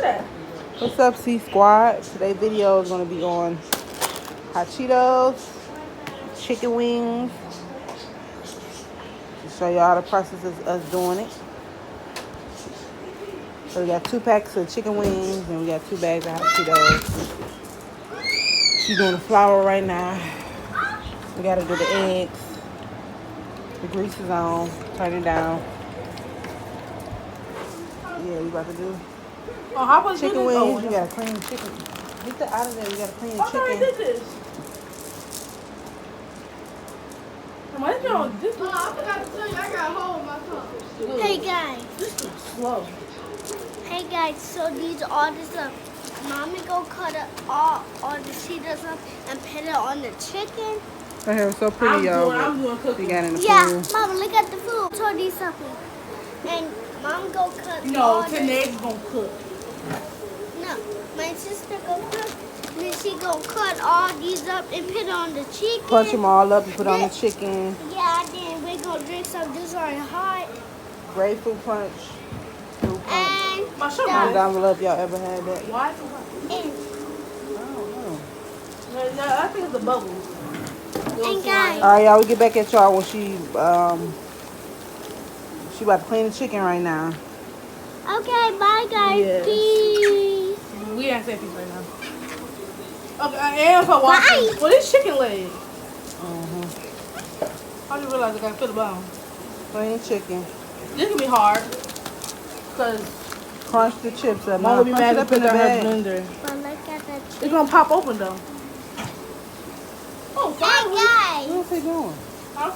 that? What's up, C Squad? Today's video is going to be on hot Cheetos, chicken wings. To show y'all the process of us doing it. So we got 2 packs of chicken wings and we got 2 bags of hot Cheetos. She's doing the flour right now. We got to do the eggs. The grease is on. Turn it down. Yeah, we about to do Oh, how much chicken do this? wings. Oh, You got to clean the chicken. Get that out of there. We got to clean the I thought I chicken. did this. Am I doing this? Oh, I forgot to tell you, I got a hole in my tongue. Hey guys, This is slow. hey guys, so these all this up. Mommy go cut up all the Cheetos up and put it on the chicken. Her hair was so pretty, y'all. I'm doing She cooking. got in the Yeah, pool. Mama, look at the food. So these something. And Mom go cut No, all today's gonna cook. No, my sister go cook. Then she go cut all these up and put it on the chicken. Punch them all up and put on the chicken. Yeah, then we gonna drink some this are hot. Grapefruit punch. Fruit punch. And My show Comment down below if y'all ever had that. Why is it hot? and, I don't know. No, I think it's the bubbles. and guys. All right, y'all. We get back at y'all when she about to clean the chicken right now. Okay, bye guys. Yes. Peace. We ain't saying peace right now. Okay, and for watching. Bye. Well, this chicken leg. Mm-hmm. I just realized I gotta feel the bone. Clean chicken. This can be hard. Cause Crunch the chips up. Mom will be Crunch mad it if up put in the her bag. blender. But look at the It's gonna pop open though. Oh, Hey finally. guys. What's he doing? Huh?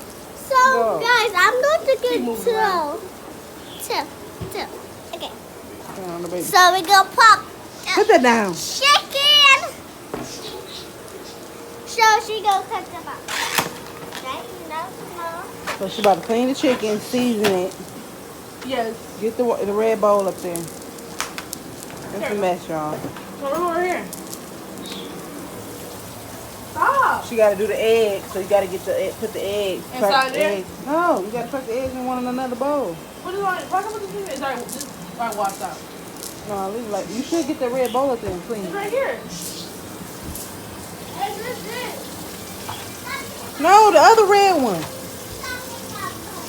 So Go. guys, I'm going to Keep get moving around. two. Okay. Turn on the baby. So we gonna pop Put that down. chicken. So she gonna cut them up. Right? No. So she about to clean the chicken, season it. Yes. Get the red bowl up there. That's a mess, y'all. Come over here. Stop. She got to do the eggs, so you got to get put the eggs. Inside crack the there? eggs. No, you got to crack the eggs in one in another bowl. What is on? Why come this thing is already washed out? No, leave it like you should get the red bowl up there and clean It's it. right here. Hey, this is. No, the other red one.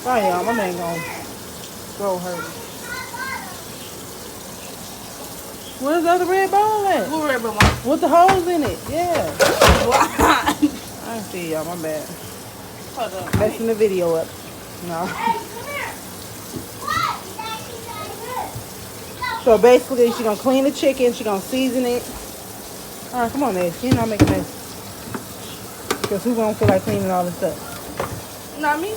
Sorry, y'all, my man gonna go hurt. Where's the other red bowl at? Who red but one? With the holes in it, yeah. Hold I don't see y'all, my bad. up. Messing the video up. No. So basically, she gonna clean the chicken. She gonna season it. All right, come on, Ned. You know, make a mess. Cause who gonna feel like cleaning all this stuff? Not me.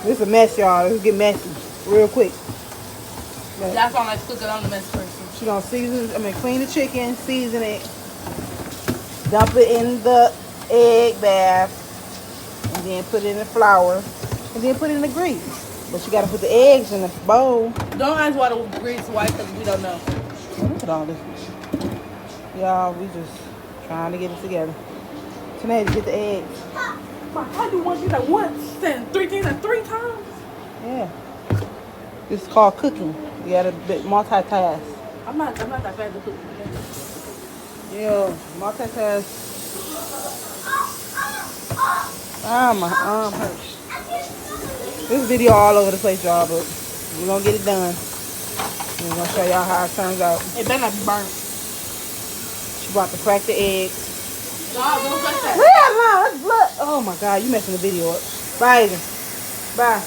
This is a mess, y'all. This get messy real quick. But That's why I like cooking. I'm the mess person. she gonna clean the chicken, season it, dump it in the egg bath, and then put it in the flour, and then put it in the grease. But you gotta put the eggs in the bowl. Don't ask why the grease white because we don't know. Look at all this. Y'all, we just trying to get it together. Tonight, get the eggs. I do one thing like once, then 3 things like 3 times. Yeah. This is called cooking. You gotta multitask. I'm not that fast to cook. Yeah, multitask. Ah, my arm hurts. This video all over the place, y'all, but we're gonna get it done. We're gonna show y'all how it turns out. It better not be burnt. She about to crack the eggs. No, don't touch that. Yeah, no, that's blood. Oh my God, you messing the video up. Bye, Aiden. Bye.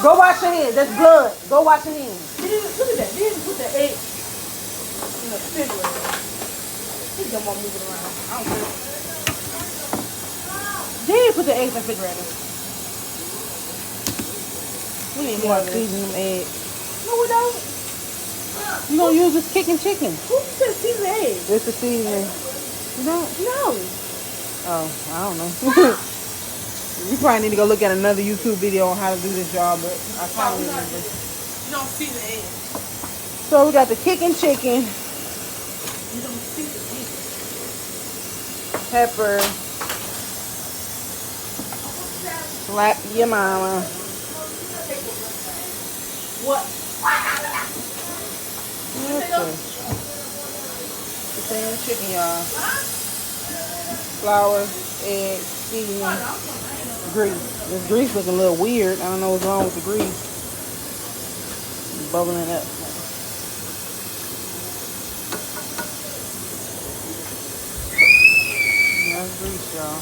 Go wash your hands. That's blood. Go wash your hands. Look at that. They didn't put the egg in the refrigerator. He don't want moving around. I don't care. They didn't put the eggs in the refrigerator. We need You more gotta of this. season them eggs. No, we don't. You gonna use this kicking chicken. Who said season eggs? This is seasoning. You don't? No. Oh, I don't know. You probably need to go look at another YouTube video on how to do this, y'all, but I probably You remember. don't season eggs. So we got the kicking chicken, You don't season eggs. pepper, slap your mama. What? Same chicken, y'all. Flour, egg, seasoning, grease. This grease looking a little weird. I don't know what's wrong with the grease. Bubbling up. That's grease, y'all.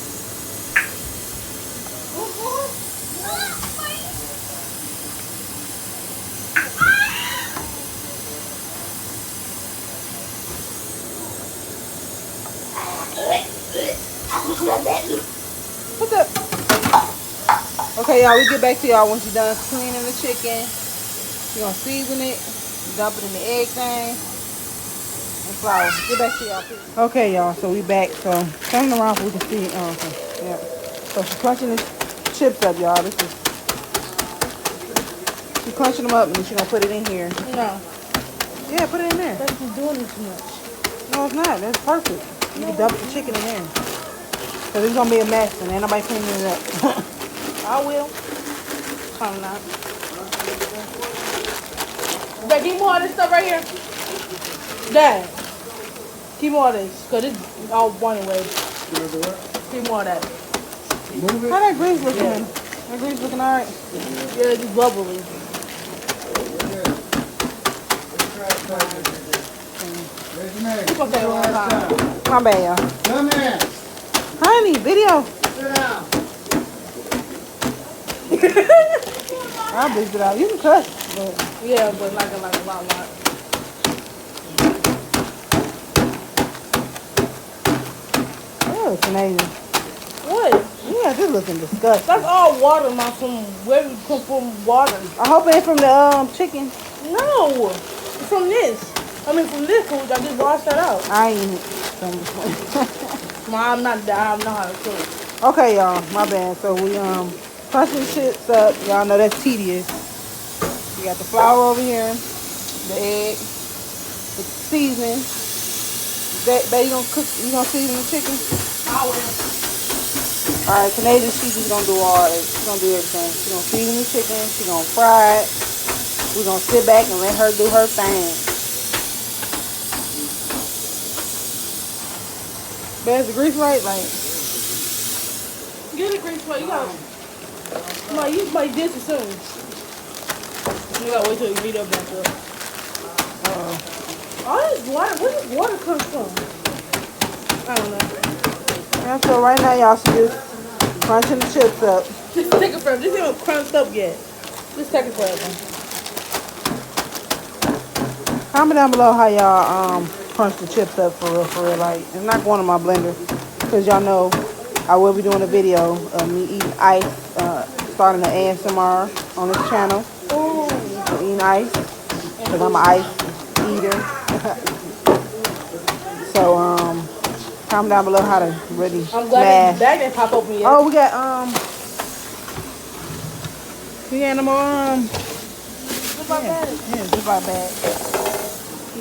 What's up? Okay, y'all, we get back to y'all once you're done cleaning the chicken. You're gonna season it, dump it in the egg thing, and flour. Get back to y'all. Okay, y'all, so we back. So turn it around so we can see. Oh, okay. Yeah. So she's crunching the chips up, y'all. She's crunching them up and then she's gonna put it in here. No. Yeah, put it in there. That's just doing it too much. No, it's not. That's perfect. You can dump the chicken in there. Cause it's gonna be a mess and ain't nobody cleaning it up. I will. Come now. Dad, give me more of this stuff right here. Dad, keep more of this, cause it's all one way. Keep more of that. How that grease looking? Yeah. That grease looking alright? Yeah, it's bubbly. Keep on saying one time. My bad, y'all. Come here. Honey, video. Sit down. I'll bleep it out. You can cut, but Yeah, but like a lot. oh, it's amazing. What? Yeah, this looking disgusting. That's all water, from where we come from. Water. I hope it ain't from the chicken. No, from this. From this food. I just washed that out. I ain't. Mom, I'm not that. I don't know how to cook. Okay, y'all. My bad. So we crunching the chips up. Y'all know that's tedious. You got the flour over here, the egg, the seasoning. Babe, you gonna season the chicken? I will. All right, Canadian, she's just gonna do all it. She's gonna do everything. She's gonna season the chicken. She's gonna fry it. We're gonna sit back and let her do her thing. But is the grease right? Like, Get the grease plate. You gotta. No, you make this as soon. You gotta wait till you heat up that stuff. All this water. Where does water come from? I don't know. yeah, so right now, y'all, she just crunching the chips up. Just take it forever. This ain't even crunched up yet. Just take it forever. Comment down below how y'all crunch the chips up for real. Like, it's not going in my blender because y'all know I will be doing a video of me eating ice, starting an ASMR on this channel. Ooh. Eating ice because I'm an ice eater. So comment down below how to really I'm glad this bag didn't pop open yet. Oh, we got no more Zip our bag. yeah, zip our bag.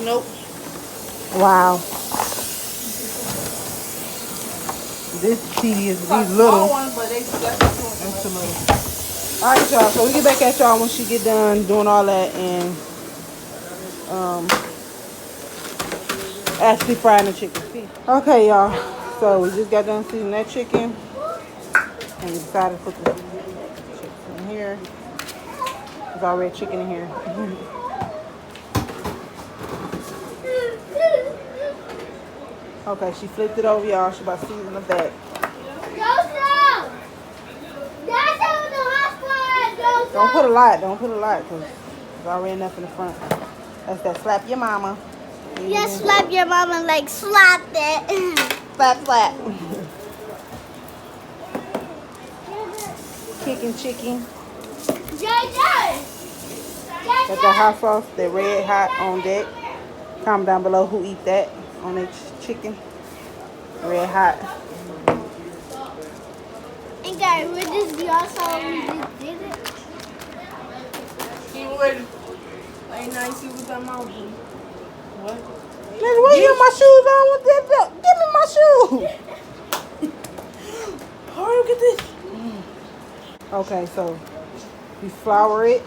Nope. Wow. This tedious, these Small little. ones, but that's That's too little. Alright, y'all, so we get back at y'all when she get done doing all that and actually frying the chicken. Okay, y'all, so we just got done seasoning that chicken and we decided to put the chicken in here. There's already chicken in here. Okay, she flipped it over, y'all. She about to season the back. Don't put a lot. Don't put a lot because there's already enough in the front. That's that slap your mama. Yes, slap your mama like slap it. Slap, slap. Kicking chicken. Got that hot sauce, that red hot on deck. Comment down below who eat that on their chicken. Red hot. And guys, with this y'all saw we just did it. Keep waiting. Ain't nice you with that mouth. What? Nigga, what you got my shoes on with that belt? Give me my shoes. Hurry up, get this. Okay, so we flour it.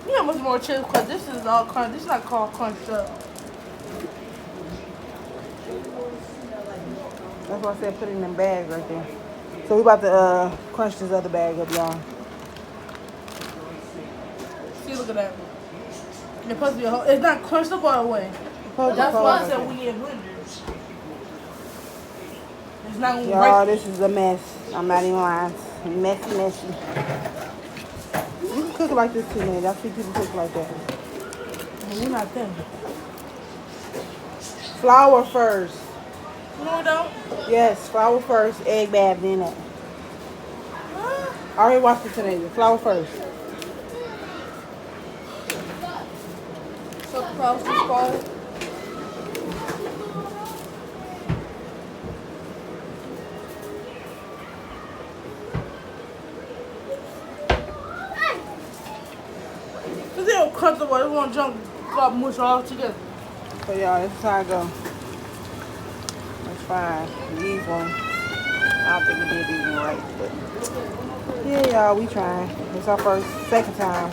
You know how much more chips because this is all crunch. This is not called crunched up. That's why I said put it in them bags right there. So we about to crunch this other bag up, y'all. See, look at that. It's supposed to be a whole, it's not crunched up all the way. That's why I said we need a blender. It's not gonna Y'all, break. this is a mess. I'm not even lying. Messy. You can cook it like this too, man. I see people cook like that. We're not them. Flour first. No, we don't. Yes, flour first, egg bath, then that. I already washed it today. Flour first. So close to fall. Cause they don't cut the way. They want junk got mush all together. So y'all, this is how I go. That's fine. These ones. I don't think we did these one right, but yeah, y'all, we trying. It's our second time.